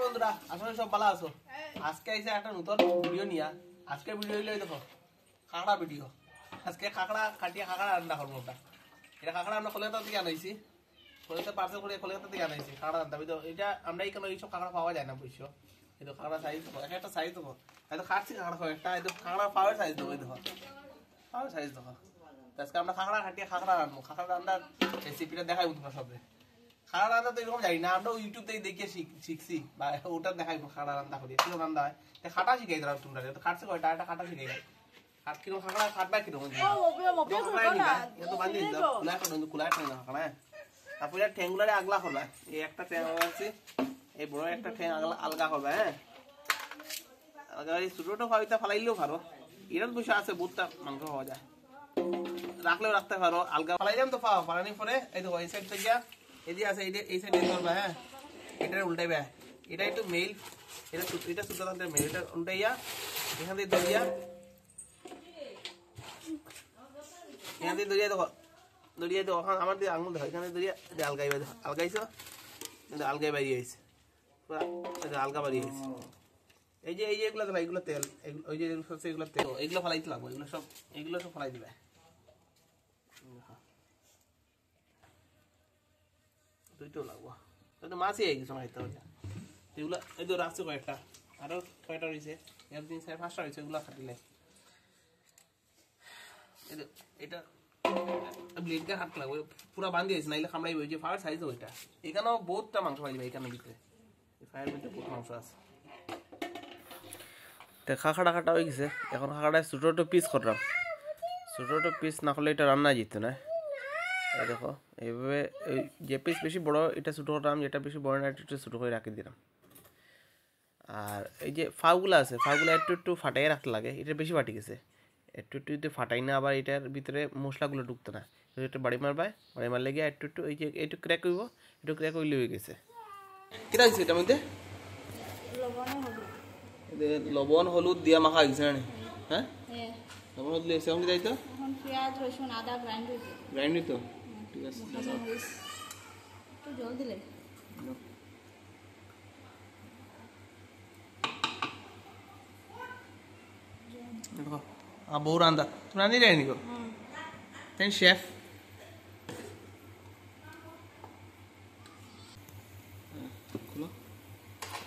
বন্ধুরা আসলে সব ভালো আছো। আজকে আইছে একটা নতুন ভিডিও নিয়া। আজকে ভিডিও হইলো দেখো কাঁকড়া ভিডিও। আজকে কাঁকড়া কাটিয়ে কাঁকড়া রান্না করবো। এটা কাঁকড়া আমরা কলকাতা থেকে আনাইছি, কলকাতা পার্সেল করে কলকাতা থেকে আনাইছি কাঁকড়া রান্না। এটা আমরা এখানে এইসব কাঁকড়া পাওয়া যায় না বুঝছো। এই তো কাঁকড়া সাইজ দেখো, একটা সাইজ দেখো, হয়তো খাচ্ছি কাঁকড়া একটা এই তো কাঁকড়া পাওয়ার সাইজ দেখো, এই দেখো পাওয়ার সাইজ দেখো। আজকে আমরা কাঁকড়া কাটিয়ে কাঁকড়া রান্নবো। কাঁকড়া রান্নার রেসিপিটা দেখাই তোমরা সবে। খাড়া রান্না তো এরকম জানি না, আমরা ইউটিউব থেকে দেখিয়ে শিখছি বা ওটা দেখাই খাড়া রান্না করি কিরকম রান্না হয়। খাটা শিখাই দিলাম তোমরা, খাটছে কয়টা একটা খাটা শিখাই দেয়। খাট কিরকম খাকড়া খাটবা কিরকম তারপরে ঠ্যাংগুলারে আগলা করবা। এই একটা ঠ্যাং আছে, এই বড় একটা ঠ্যাং আলগা করবা। হ্যাঁ আলগা ছোটটা ফাইতে ফালাইলেও পারো, এরকম বিষয় আছে বহুতটা মাংস পাওয়া যায়, রাখলেও রাখতে পারো। আলগা ফালাইলাম তো পাও, ফালানোর পরে এই দেখো এই সাইড থেকে এদিকে আছে, এই সাইডে করবা। হ্যাঁ এটা উল্টাইবা, এটা একটু মেল, এটা সুতো থাকতে মেল, এটা উল্টাইয়া এখান থেকে ধরিয়া এখান থেকে ধরিয়া দেখো, ধরিয়া দেখো আমার দিকে আঙুল দেখো, এখানে ধরিয়া আলগাইবা, দেখো আলগাইছো, আলগাই বাড়িয়ে আইছে পুরা, আলগা বাড়িয়ে আইছে। এই যে এগুলো দেখো, এগুলো তেল, ওই যে এগুলো তেল, এগুলো ফেলাইতে লাগবো, এগুলো সব ফেলাই দিবে। দুইটাও লাগবো, মাছই এই কিছু মাইতে হবে এগুলো। এই তো রাখছে কয়েকটা, আরো কয়টা রয়েছে, 1 2 4 5টা রয়েছে, এগুলো খাটিলে এটা ব্লেডকে হাত লাগবে পুরা বান্ধি দিয়েছে, নাইলে কামড়াই ওই যে ফায়ার সাইজ ওইটা। এখানেও বহুতটা মাংস পাইবে, এখানে ভিতরে ফায়ার ভিতরে বহুত মাংস আছে। খাখাটা কাটা হয়ে গেছে, এখন খাখাটায় ছোটো ছোটো পিস করলাম। ছোটো ছোটো পিস না করলে এটা রান্না যেত না। এই দেখো এইভাবে, এই যে পিস বেশি বড় এটা ছোটো করলাম, যেটা বেশি বড় না একটু ছোটো করে রাখি দিলাম। আর এই যে ফাউগুলো আছে, ফাউগুলো একটু একটু ফাটাই রাখতে লাগে, এটা বেশি ফাটি গেছে। একটু একটু যদি ফাটাই না, আবার এটার ভিতরে মশলাগুলো ঢুকতো না, একটু বাড়ি মারবায়, বাড়ি মারলে গিয়ে একটু একটু এই যে একটু ক্র্যাক হইব, একটু ক্র্যাক হইলে হয়ে গেছে। কিনা হয়েছে এটার মধ্যে লবণ হলুদ দিয়া মাখা হয়েছে না? হ্যাঁ লবণ হলুদ দিয়েছে, এখন কি তাই তো পেঁয়াজ রসুন আদা গ্রাইন্ড হইতো। ঠিক আছে জল দিলে বউ রান্দা, তুমি রান্ধি যায়নি গো, তাই শেফ। খুলো,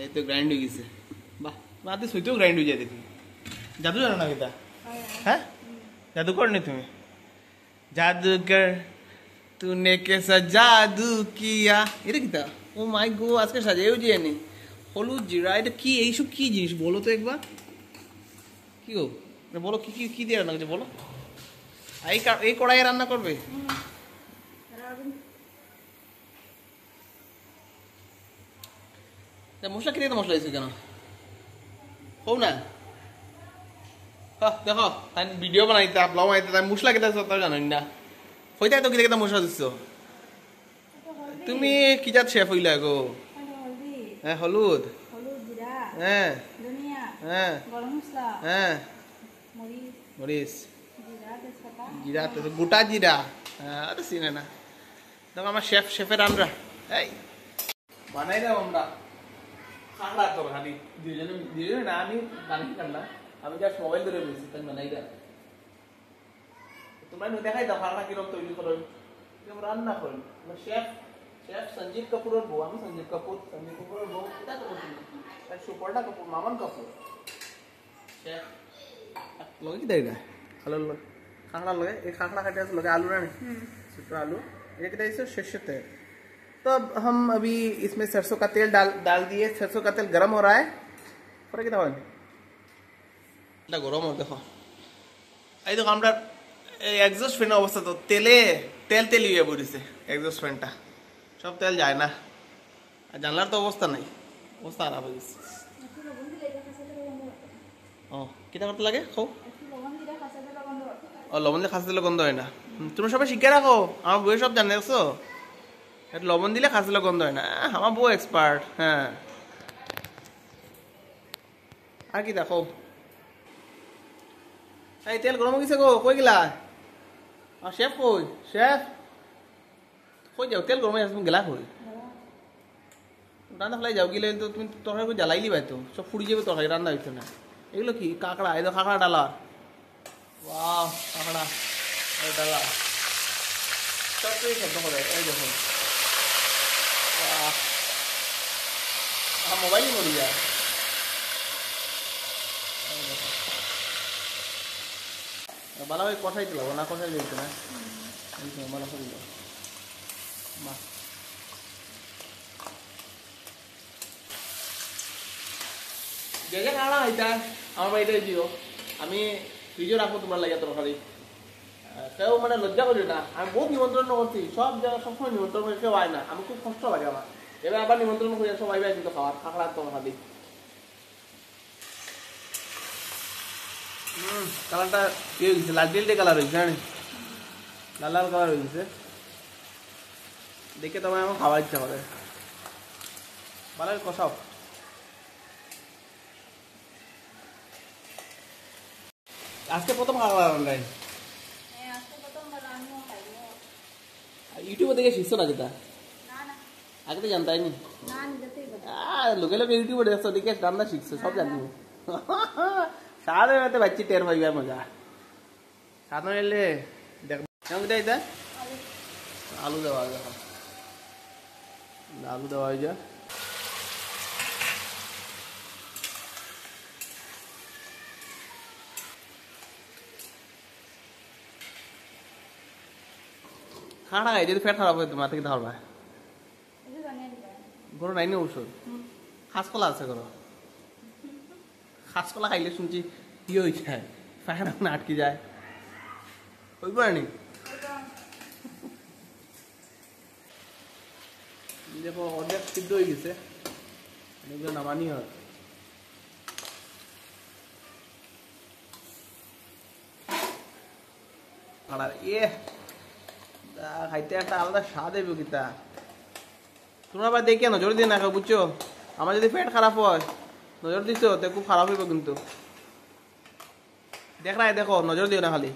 এই তো গ্রাইন্ড হয়ে গেছে। বাহ, রাতে শুইতেও গ্রাইন্ড হয়ে যায় দেখি। জাদু জানো না কিতা? হ্যাঁ জাদু করনি তুমি? জাদুকর তুনে কেসা জাদু কিয়া, এটা কিতা? ও মাই গো, আজকে সাজাইও যায়নি। হলুদ জিরা, এটা কি এইসব কি জিনিস বলো তো একবার, কি গো বলো, কি কি কি দিয়ে রান্না করছে বলো? এই কড়াইয়ে রান্না করবে? মশলা কিনে মশলা দিয়েছে কেন হোক না? দেখো তাই ভিডিও বানাইতে ব্লগ বানাইতে, তাই মশলা কেটে তাও জানো না, হইতে তো কিনে কেটে মশলা দিচ্ছ তুমি? কি জাত শেফ হইলা গো? হ্যাঁ হলুদ, হ্যাঁ হ্যাঁ হ্যাঁ মরিচ, জিরা, গোটা জিরা, হ্যাঁ চিনে না। দেখো আমার শেফের আমরা এই বানাই দাও আমরা খাগড়া তরকারি দুজনে না, আমি বানাই না, আমি জাস্ট মোবাইল ধরে বলছি, তাই বানাই দাও। তোমরা দেখাই দাও খাগড়া কিরকম তৈরি করো, কিরকম রান্না করো। শেফ সঞ্জীব কাপুরের বউ, আমি সঞ্জীব কাপুরের বউ কিটা করো তুমি? সুপর্ণা কাপুর, মামন কাপুর শেফ লগে কি দেয় আলু লগে, খাগড়া लगे, एक खाखड़ा काटे लगे आलू ना, छोटा आलू, एक इसे सरसों तेल। तो अब हम अभी इसमें सरसों का तेल डाल दिए, सरसों का तेल गरम हो रहा है। পরে কি দাও এটা গরম হবে, দেখো এই দেখো আমরা এক্সস্ট ফ্যানের অবস্থা, তো তেল হয়ে পড়েছে এক্সস্ট ফ্যানটা, সব তেল যায় না, আর জানলার তো অবস্থা নাই, অবস্থা খারাপ হয়ে গেছে। ও কিটা করতে লাগে খাও? ও লবণ দিয়ে খাসি দিলে গন্ধ হয় না। তুমি সবাই শিখে রাখো, আমার বউয়ের সব জানে দেখছো, লবণ দিলে খাসি দিলে গন্ধ হয় না, আমার বউ এক্সপার্ট। হ্যাঁ আর কি দেখো, এই তেল গরম হয়ে গেছে গো, কই গেলা? শেফ কই? শেফ কই যাও? তেল গরম হয়ে গেছে, গেলা কই? রান্না ফেলাই যাও গেলে তো তুমি তরকারি করে জ্বালাইলি পাই তো সব ফুড়ি যাবে তরকারি রান্না হইতো না এগুলো কি কাঁকড়া এই তো কাঁকড়া ডালা ওয়াও কাঁকড়া ডালা সবটাই শব্দ করে এই দেখুন মোবাইলই মরি যায় ভালোভাবে কষাই দিলাম না কষাই দিতে না ভালো করে দিলাম মা যে যে কাঁকড়া এটা আমার বাড়িতে দিও আমি ভিডিও রাখবো তোমার লাগে তরকারি কেউ মানে লজ্জা করি না আমি বহুত নিমন্ত্রণ করছি সব জায়গায় সবসময় নিমন্ত্রণ করে কেউ আয় না আমি খুব কষ্ট লাগে আমার এবার আবার নিমন্ত্রণ করি সবাই ভাই কিন্তু খাওয়ার কাঁকড়ার তরকারি কালারটা ইয়ে হয়েছে লাল ডিলটে কালার হয়েছে জানি লাল লাল কালার হয়েছে দেখে তোমার আমার খাওয়ার ইচ্ছা করে ভালো কষাও আজকে প্রথম কাঁকড়া রান্নাই ইউটিউবে দেখে শিখছো না যেটা আগে তো জানতাই নি লোকে লোকে ইউটিউবে দেখছো দেখে রান্না শিখছো সব জানি সাধারণ এতে বাচ্চি টের পাইবে মজা সাধারণ এলে দেখ এটা আলু দেওয়া দেখো আলু দেওয়া হয়ে যায় খানা খাই যদি পেট খারাপ হয় তোমার থেকে ধরবা গরু নাই না ঔষধ খাসকলা আছে গরু খাসকলা খাইলে শুনছি কি হয়ে যায় পায়খানা না আটকে যায় ওই পারেনি দেখো অর্ধেক সিদ্ধ হয়ে গেছে নামানি হয় খাইতে একটা আলাদা স্বাদ হবে গীতা তোমরা আবার দেখে নজর দিয়ে না খাও বুঝছো আমার যদি পেট খারাপ হয় নজর দিচ্ছ তো খুব খারাপ হইব কিন্তু দেখ রায় দেখো নজর দিও না খালি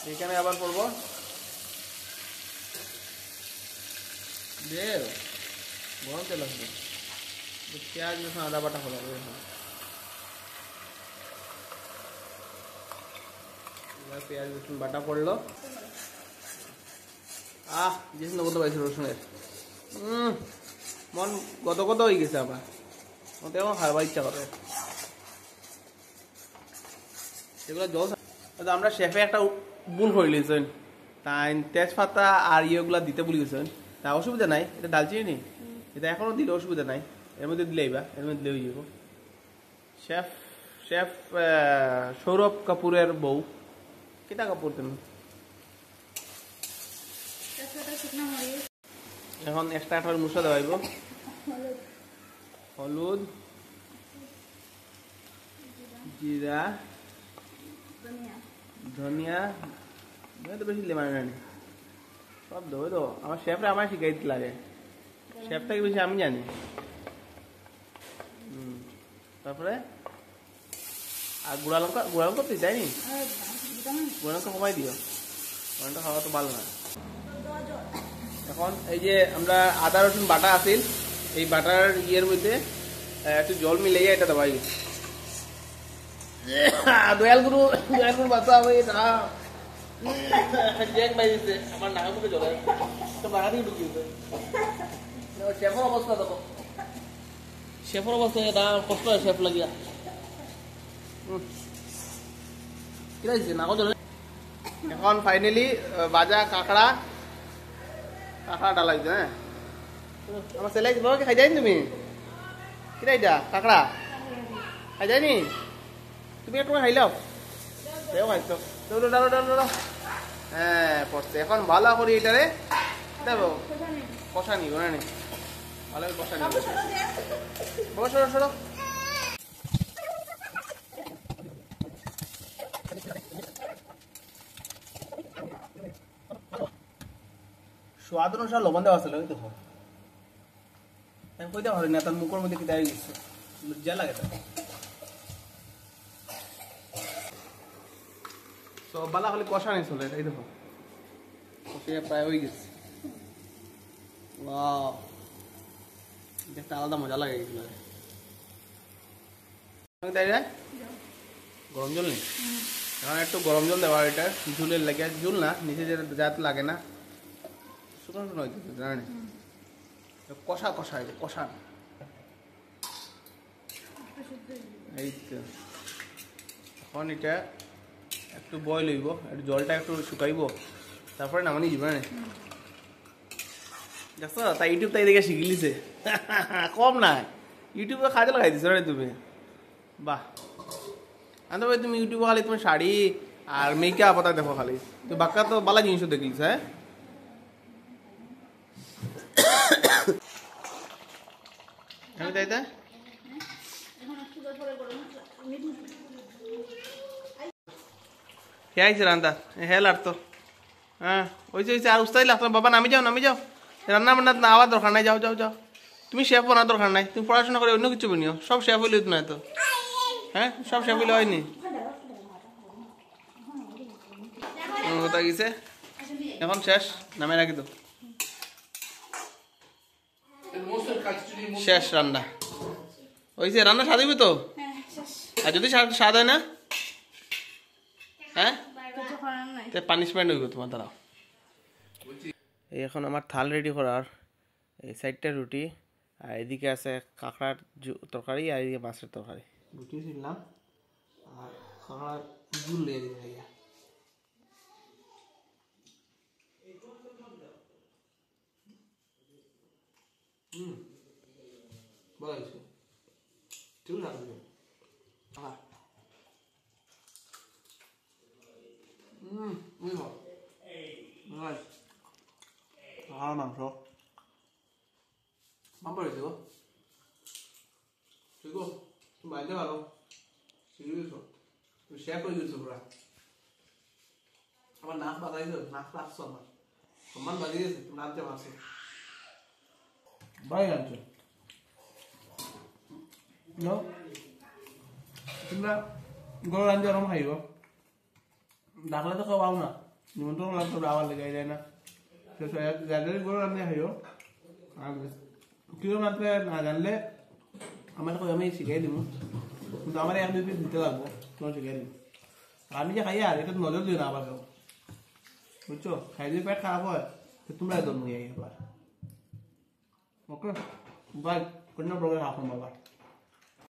এখানে আবার করবো গরম তেল আসবে পেঁয়াজ রসুন আদা বাটা হলো পেঁয়াজ রসুন বাটা পড়লো যে কত পাইছে রসুনের মন কত কত হয়ে গেছে আবার মতো এখন খাবার ইচ্ছা করে এগুলো জল আমরা শেফে একটা ভুল করে লিয়েছেন তাই তেজপাতা আর ইয়েগুলা দিতে ভুলে গেছেন তা অসুবিধা নাই এটা দালচিনি এটা এখনো দিলে অসুবিধা নাই এর মধ্যে দিলেই বা এর মধ্যে দিলেই যাব শেফ শেফ সৌরভ কাপুরের বউ কিতা কাপুর তুমি এখন এক্সট্রা একটা মশলা দেওয়াইব হলুদ জিরা ধনিয়া তো বেশি লেমান জানি সব দেবো তো আমার শেফরা আমার শিখাই দিতে লাগে শেফটাকে বেশি আমি জানি তারপরে আর গুঁড়া লঙ্কা তুই যায়নি গুঁড়া লঙ্কা কমাই দিও ওটা খাওয়া তো ভালো না এখন এই যে আমরা আদা রসুন বাটা আছিল এই বাটার ইয়ের মধ্যে একটু জল মিলিয়ে এটা দেওয়া গেছে দয়াল গুরু বাচ্চা হবে আমার নাগা মুখে জলে নাগা দিয়ে ঢুকিয়েছে শেফের অবস্থা দেখো শেফের অবস্থা এটা কষ্ট হয় শেফ লাগিয়া কি লাগছে নাগা জলে এখন ফাইনালি বাজা কাঁকড়া ডালা হয়েছে হ্যাঁ আমার ছেলে বাবাকে খাই যায়নি তুমি কিরা এটা কাঁকড়া খাই যায়নি তুমি একটু খাইলাও সেও খাইছো ডালো ডালো ডালো ডালো হ্যাঁ পড়ছে এখন ভালো করি এটারে দেবো কষা নিব না ভালো কষা নিব বাবা সরো সরো স্বাদ অনুসার লবণ দেওয়া ছিল ওই দেখো আমি কই দেওয়া হয়নি তার মুখের মধ্যে কি দেওয়া গেছে লজ্জা লাগে তো তো বালা খালি কষা নেই চলে এই দেখো কষিয়ে প্রায় হয়ে গেছে ওয়াও দেখতে আলাদা মজা লাগে এগুলো তাই না গরম জল নেই এখন একটু গরম জল দেওয়া এটা ঝুলের লাগে ঝুল না নিচে যাতে লাগে না শুকনো শুকনো হইতেছে জানি কষা কষা কষা এই তো এখন এটা একটু বয়েল হইব একটু জলটা একটু শুকাইব তারপরে নামানি যাবে না দেখছো তাই ইউটিউব তাই দেখে শিখিলিছে কম নাই ইউটিউবে কাজে লাগাই দিছো রে তুমি বাহ আনতে ভাই তুমি ইউটিউবে খালি তুমি শাড়ি আর মেকআপ ওটা দেখো খালি তো বাক্কা তো বালা জিনিস দেখিলিস হ্যাঁ আমি তাই তাই কে আইছে রান্না হেল আর তো হ্যাঁ ওইছে ওইছে আর উস্তাই লাগতো বাবা নামি যাও রান্না বান্না না আওয়ার দরকার নাই যাও যাও যাও তুমি শেফ বানার দরকার নাই তুমি পড়াশোনা করে অন্য কিছু বানিও সব শেফ হইলে না তো হ্যাঁ সব শেফ হইলে হয়নি কথা গেছে এখন শেষ নামে রাখি তো শেষ রান্না ওইছে রান্না সাদিবি তো আর যদি স্বাদ হয় না হ্যাঁ পানিশমেন্ট হইব তোমার দ্বারা এই এখন আমার থাল রেডি করার এই সাইডটা রুটি আর এদিকে আছে কাঁকড়ার তরকারি আর এদিকে মাছের তরকারি রুটি ছিলাম আর কাঁকড়ার ঝুল লেগে দিবে ভাইয়া ভালো হয়েছে ঠিক লাগবে muy ভালো মাংস মাম্পা রয়েছে গো ঠিক তুমি বাড়িতে ভালো শিখে গেছো তুমি শেয়ার করে দিয়েছো পুরা আমার নাক বাজাইছো নাক লাগছো আমার সম্মান বাজিয়ে গেছে তুমি রাঁধতে পারছো ভাই রাঁধছো তোমরা গরু রাঁধতে ওরম খাইব ডাকলে তো খাওয়াও না নিমন্ত্রণ লাগতো আবার লেগে যায় না যাদের গরু রাঁধতে খাইও আর কিরম রাঁধতে না জানলে আমার আমি শিখাই দিব কিন্তু আমার এক দুই পিস দিতে লাগবো তোমার শিখাই দিব আমি যে খাই আর এটা নজর দিও না আবার বুঝছো খাই দিয়ে পেট খারাপ হয় তো তোমরা একদম নিয়ে এবার ওকে বাই কোনো প্রবলেম রাখো বাবা